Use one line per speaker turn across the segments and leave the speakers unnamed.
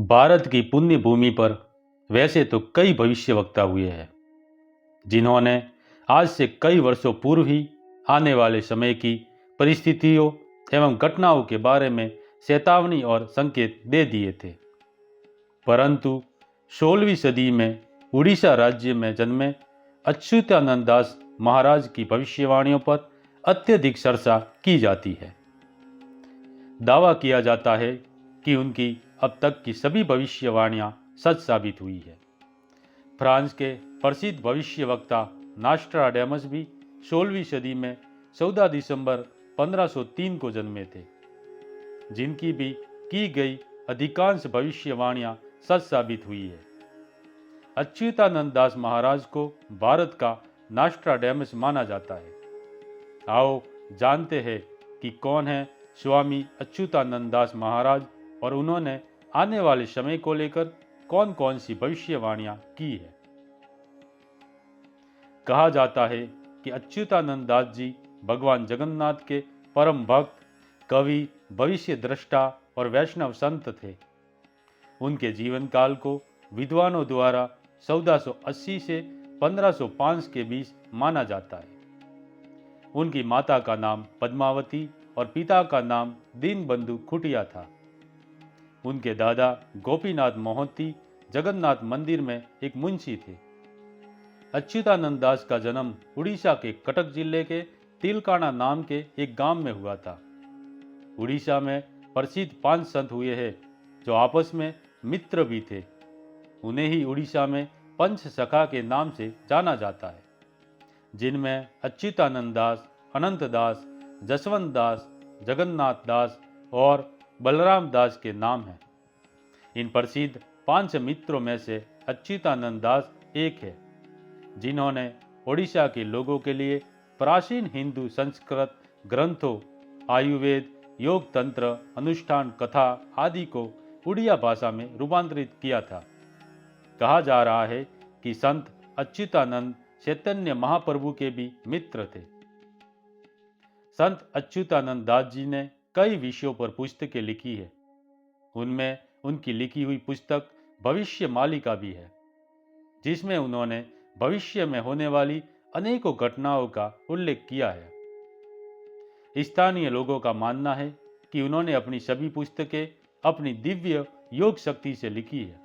भारत की पुण्य भूमि पर वैसे तो कई भविष्यवक्ता हुए हैं जिन्होंने आज से कई वर्षों पूर्व ही आने वाले समय की परिस्थितियों एवं घटनाओं के बारे में चेतावनी और संकेत दे दिए थे। परंतु 16वीं सदी में उड़ीसा राज्य में जन्मे अच्युतानंद दास महाराज की भविष्यवाणियों पर अत्यधिक चर्चा की जाती है। दावा किया जाता है कि उनकी अब तक की सभी भविष्यवाणियां सच साबित हुई है। फ्रांस के प्रसिद्ध भविष्यवक्ता नास्ट्राडामस भी 16वीं सदी में 14 दिसंबर 1503 को जन्मे थे, जिनकी भी की गई अधिकांश भविष्यवाणियां सच साबित हुई है। अच्युतानंद दास महाराज को भारत का नास्ट्राडामस माना जाता है। आओ जानते हैं कि कौन है स्वामी अच्युतानंद दास महाराज और उन्होंने आने वाले समय को लेकर कौन कौन सी भविष्यवाणियां की है। कहा जाता है कि अच्युतानंद दास जी भगवान जगन्नाथ के परम भक्त, कवि, भविष्य दृष्टा और वैष्णव संत थे। उनके जीवन काल को विद्वानों द्वारा 1480 से 1505 के बीच माना जाता है। उनकी माता का नाम पद्मावती और पिता का नाम दीनबंधु खुटिया था। उनके दादा गोपीनाथ मोहंती जगन्नाथ मंदिर में एक मुंशी थे। अच्युतानंद दास का जन्म उड़ीसा के कटक जिले के तिलकाना नाम के एक गांव में हुआ था। उड़ीसा में प्रसिद्ध 5 संत हुए हैं जो आपस में मित्र भी थे। उन्हें ही उड़ीसा में पंच सखा के नाम से जाना जाता है, जिनमें अच्युतानंद दास, अनंत दास, जसवंत दास, जगन्नाथ दास और बलराम दास के नाम हैं। इन प्रसिद्ध 5 मित्रों में से अच्युतानंद दास एक है, जिन्होंने ओडिशा के लोगों के लिए प्राचीन हिंदू संस्कृत ग्रंथों, आयुर्वेद, योग तंत्र, अनुष्ठान, कथा आदि को उड़िया भाषा में रूपांतरित किया था। कहा जा रहा है कि संत अच्युतानंद चैतन्य महाप्रभु के भी मित्र थे। संत अच्युतानंद दास जी ने कई विषयों पर पुस्तकें लिखी है। उनमें उनकी लिखी हुई पुस्तक भविष्य मालिका भी है, जिसमें उन्होंने भविष्य में होने वाली अनेकों घटनाओं का उल्लेख किया है। स्थानीय लोगों का मानना है कि उन्होंने अपनी सभी पुस्तकें अपनी दिव्य योग शक्ति से लिखी है।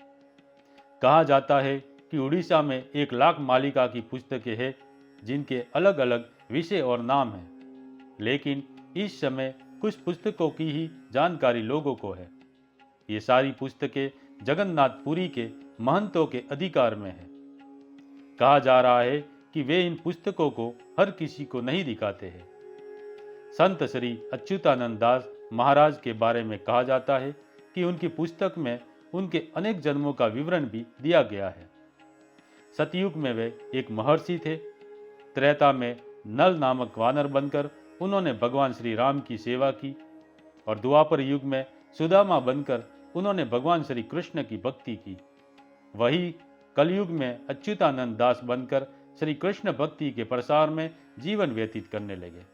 कहा जाता है कि उड़ीसा में 1 लाख मालिका की पुस्तकें हैं, जिनके अलग अलग विषय और नाम हैं, लेकिन इस समय कुछ पुस्तकों की ही जानकारी लोगों को है। ये सारी पुस्तकें जगन्नाथपुरी के महंतों के अधिकार में है। कहा जा रहा है कि वे इन पुस्तकों को हर किसी को नहीं दिखाते हैं। संत श्री अच्युतानंद दास महाराज के बारे में कहा जाता है कि उनकी पुस्तक में उनके अनेक जन्मों का विवरण भी दिया गया है। सतयुग में वे एक महर्षि थे। त्रेता में नल नामक वानर बनकर उन्होंने भगवान श्री राम की सेवा की और द्वापर युग में सुदामा बनकर उन्होंने भगवान श्री कृष्ण की भक्ति की। वही कलयुग में अच्युतानंद दास बनकर श्री कृष्ण भक्ति के प्रसार में जीवन व्यतीत करने लगे।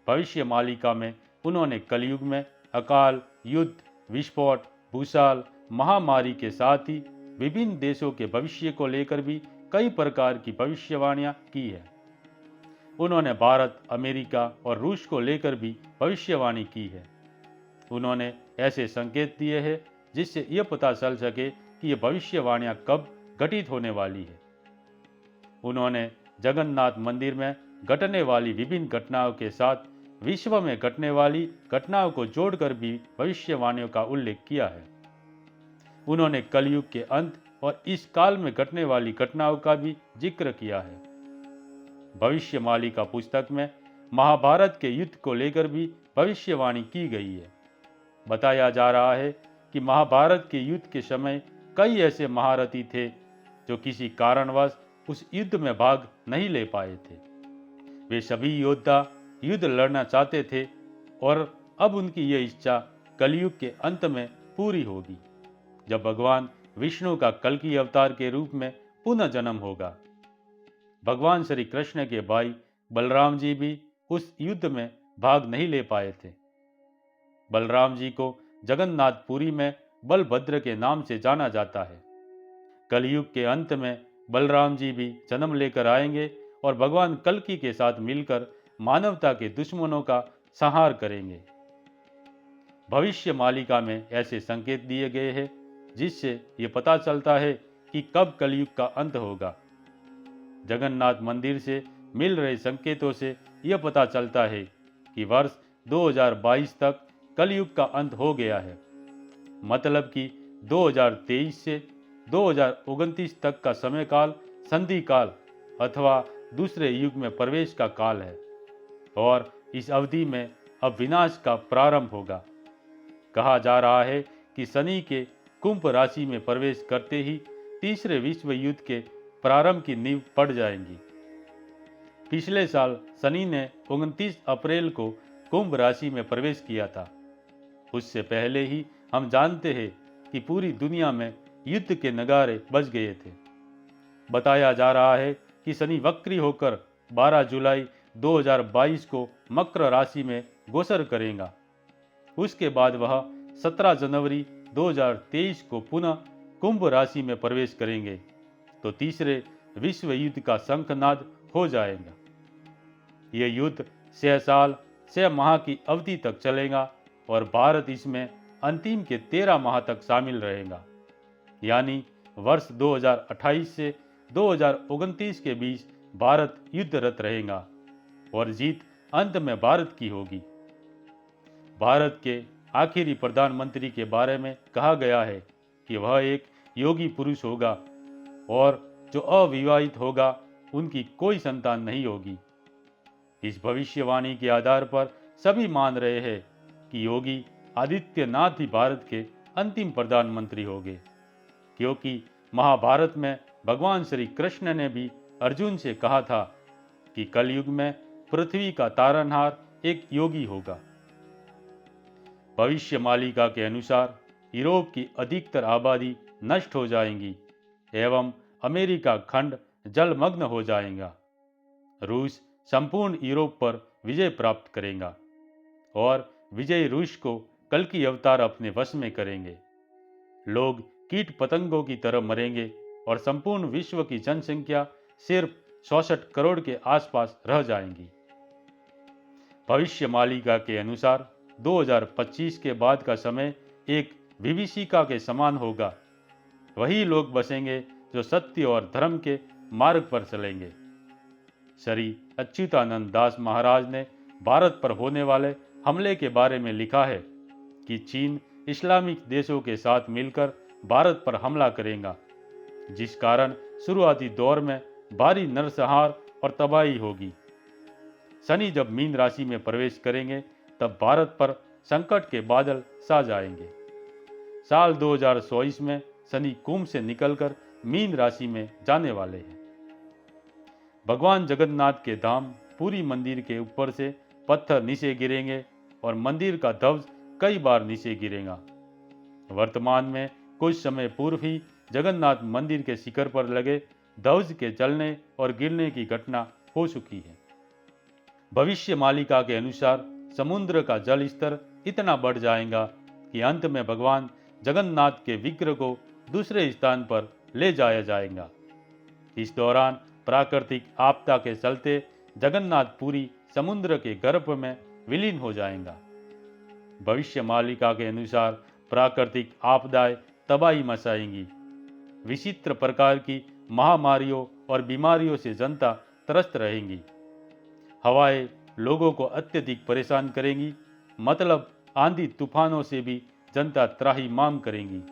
भविष्य मालिका में उन्होंने कलयुग में अकाल, युद्ध, विस्फोट, भूसाल, महामारी के साथ ही विभिन्न देशों के भविष्य को लेकर भी कई प्रकार की भविष्यवाणियां की है। उन्होंने भारत, अमेरिका और रूस को लेकर भी भविष्यवाणी की है। उन्होंने ऐसे संकेत दिए हैं जिससे यह पता चल सके कि ये भविष्यवाणियां कब घटित होने वाली है। उन्होंने जगन्नाथ मंदिर में घटने वाली विभिन्न घटनाओं के साथ विश्व में घटने वाली घटनाओं को जोड़कर भी भविष्यवाणियों का उल्लेख किया है। उन्होंने कलयुग के अंत और इस काल में घटने वाली घटनाओं का भी जिक्र किया है। भविष्य मालिका पुस्तक में महाभारत के युद्ध को लेकर भी भविष्यवाणी की गई है। बताया जा रहा है कि महाभारत के युद्ध के समय कई ऐसे महारथी थे जो किसी कारणवश उस युद्ध में भाग नहीं ले पाए थे। वे सभी योद्धा युद्ध लड़ना चाहते थे और अब उनकी यह इच्छा कलयुग के अंत में पूरी होगी, जब भगवान विष्णु का कल्कि अवतार के रूप में पुनः जन्म होगा। भगवान श्री कृष्ण के भाई बलराम जी भी उस युद्ध में भाग नहीं ले पाए थे। बलराम जी को जगन्नाथपुरी में बलभद्र के नाम से जाना जाता है। कलयुग के अंत में बलराम जी भी जन्म लेकर आएंगे और भगवान कल्कि के साथ मिलकर मानवता के दुश्मनों का संहार करेंगे। भविष्य मालिका में ऐसे संकेत दिए गए हैं जिससे ये पता चलता है कि कब कलयुग का अंत होगा। जगन्नाथ मंदिर से मिल रहे संकेतों से यह पता चलता है कि वर्ष 2022 तक कलयुग का अंत हो गया है, मतलब कि 2023 से 2029 तक का समय काल संधि काल अथवा दूसरे युग में प्रवेश का काल है और इस अवधि में अब विनाश का प्रारंभ होगा। कहा जा रहा है कि शनि के कुंभ राशि में प्रवेश करते ही तीसरे विश्व युद्ध के प्रारंभ की नींव पड़ जाएंगी। पिछले साल शनि ने 29 अप्रैल को कुंभ राशि में प्रवेश किया था। उससे पहले ही हम जानते हैं कि पूरी दुनिया में युद्ध के नगारे बज गए थे। बताया जा रहा है कि शनि वक्री होकर 12 जुलाई 2022 को मकर राशि में गोचर करेगा। उसके बाद वह 17 जनवरी 2023 को पुनः कुंभ राशि में प्रवेश करेंगे तो तीसरे विश्व युद्ध का शंखनाद हो जाएगा। यह युद्ध 6 साल 6 माह की अवधि तक चलेगा और भारत इसमें अंतिम के 13 माह तक शामिल रहेगा, यानी वर्ष 2028 से 2029 के बीच भारत युद्धरत रहेगा और जीत अंत में भारत की होगी। भारत के आखिरी प्रधानमंत्री के बारे में कहा गया है कि वह एक योगी पुरुष होगा और जो अविवाहित होगा उनकी कोई संतान नहीं होगी। इस भविष्यवाणी के आधार पर सभी मान रहे हैं कि योगी आदित्यनाथ ही भारत के अंतिम प्रधानमंत्री होंगे, क्योंकि महाभारत में भगवान श्री कृष्ण ने भी अर्जुन से कहा था कि कलयुग में पृथ्वी का तारनहार एक योगी होगा। भविष्य मालिका के अनुसार यूरोप की अधिकतर आबादी नष्ट हो जाएंगी एवं अमेरिका खंड जलमग्न हो जाएगा। रूस संपूर्ण यूरोप पर विजय प्राप्त करेगा और विजयी रूस को कल्कि अवतार अपने वश में करेंगे। लोग कीट पतंगों की तरह मरेंगे और संपूर्ण विश्व की जनसंख्या सिर्फ 64 करोड़ के आसपास रह जाएंगी। भविष्य मालिका के अनुसार 2025 के बाद का समय एक विभीषिका के समान होगा। वही लोग बसेंगे जो सत्य और धर्म के मार्ग पर चलेंगे। श्री अच्युतानंद दास महाराज ने भारत पर होने वाले हमले के बारे में लिखा है कि चीन इस्लामिक देशों के साथ मिलकर भारत पर हमला करेगा, जिस कारण शुरुआती दौर में भारी नरसंहार और तबाही होगी। शनि जब मीन राशि में प्रवेश करेंगे तब भारत पर संकट के बादल छा जाएंगे। साल 2024 में शनि कुंभ से निकलकर मीन राशि में जाने वाले हैं। भगवान जगन्नाथ के धाम पूरी मंदिर के ऊपर से पत्थर नीचे गिरेंगे और मंदिर का ध्वज कई बार नीचे गिरेगा। वर्तमान में कुछ समय पूर्व ही जगन्नाथ मंदिर के शिखर पर लगे ध्वज के जलने और गिरने की घटना हो चुकी है। भविष्य मालिका के अनुसार समुद्र का जल स्तर इतना बढ़ जाएगा कि अंत में भगवान जगन्नाथ के विग्रह को दूसरे स्थान पर ले जाया जाएगा। इस दौरान प्राकृतिक आपदा के चलते जगन्नाथ पुरी समुद्र के गर्भ में विलीन हो जाएगा। भविष्य मालिका के अनुसार प्राकृतिक आपदाएं तबाही मचाएंगी। विचित्र प्रकार की महामारियों और बीमारियों से जनता त्रस्त रहेंगी। हवाएं लोगों को अत्यधिक परेशान करेंगी, मतलब आंधी तूफानों से भी जनता त्राहिमाम करेंगी।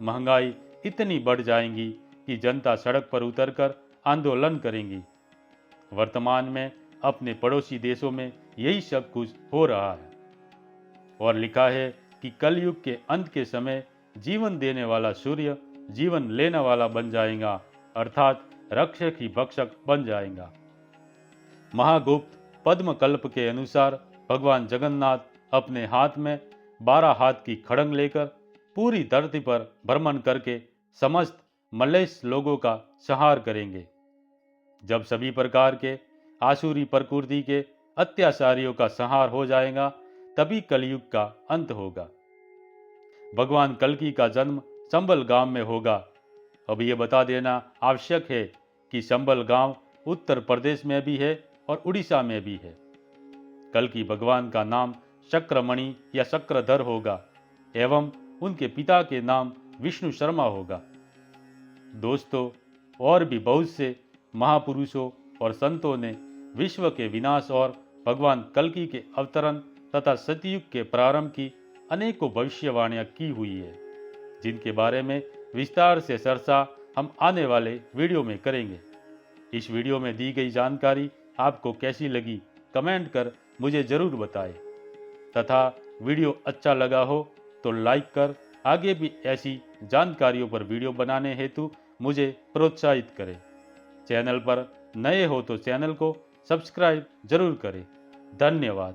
महंगाई इतनी बढ़ जाएंगी कि जनता सड़क पर उतरकर आंदोलन करेंगी। वर्तमान में अपने पड़ोसी देशों में यही सब कुछ हो रहा है। और लिखा है कि कलयुग के अंत के समय जीवन देने वाला सूर्य जीवन लेने वाला बन जाएगा, अर्थात रक्षक ही भक्षक बन जाएगा। महागुप्त पद्मकल्प के अनुसार भगवान जगन्नाथ अपने हाथ में 12 हाथ की खड़ंग लेकर पूरी धरती पर भ्रमण करके समस्त मलेच्छ लोगों का संहार करेंगे। जब सभी प्रकार के आसुरी प्रकृति के अत्याचारियों का संहार हो जाएगा तभी कलयुग का अंत होगा। भगवान कल्कि का जन्म संबल गांव में होगा। अब ये बता देना आवश्यक है कि संबल गांव उत्तर प्रदेश में भी है और उड़ीसा में भी है। कल्कि भगवान का नाम शक्रमणि या शक्रधर होगा एवं उनके पिता के नाम विष्णु शर्मा होगा। दोस्तों, और भी बहुत से महापुरुषों और संतों ने विश्व के विनाश और भगवान कल्कि के अवतरण तथा सतयुग के प्रारंभ की अनेकों भविष्यवाणियां की हुई है, जिनके बारे में विस्तार से चर्चा हम आने वाले वीडियो में करेंगे। इस वीडियो में दी गई जानकारी आपको कैसी लगी कमेंट कर मुझे जरूर बताएं तथा वीडियो अच्छा लगा हो तो लाइक कर आगे भी ऐसी जानकारियों पर वीडियो बनाने हेतु मुझे प्रोत्साहित करें। चैनल पर नए हो तो चैनल को सब्सक्राइब जरूर करें। धन्यवाद।